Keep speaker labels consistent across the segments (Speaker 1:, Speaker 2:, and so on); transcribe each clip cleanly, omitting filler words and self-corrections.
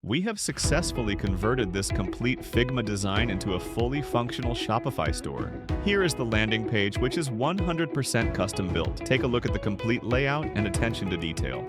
Speaker 1: We have successfully converted this complete Figma design into a fully functional Shopify store. Here is the landing page, which is 100% custom built. Take a look at the complete layout and attention to detail.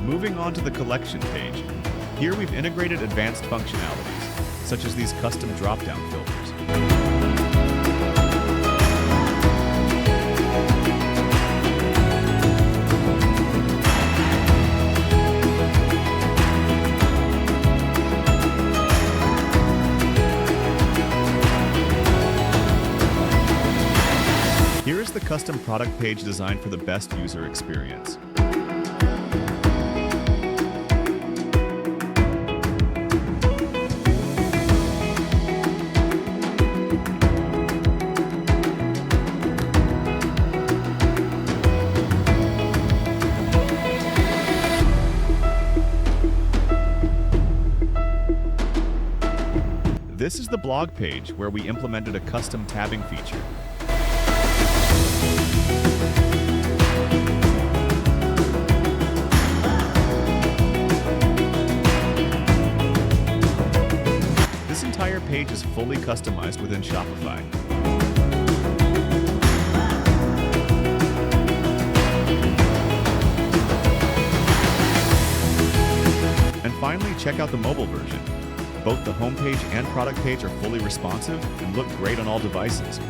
Speaker 1: Moving on to the collection page, here we've integrated advanced functionalities, such as these custom dropdown filters. Here is the custom product page designed for the best user experience. This is the blog page where we implemented a custom tabbing feature. This entire page is fully customized within Shopify. And finally, check out the mobile version. Both the homepage and product page are fully responsive and look great on all devices.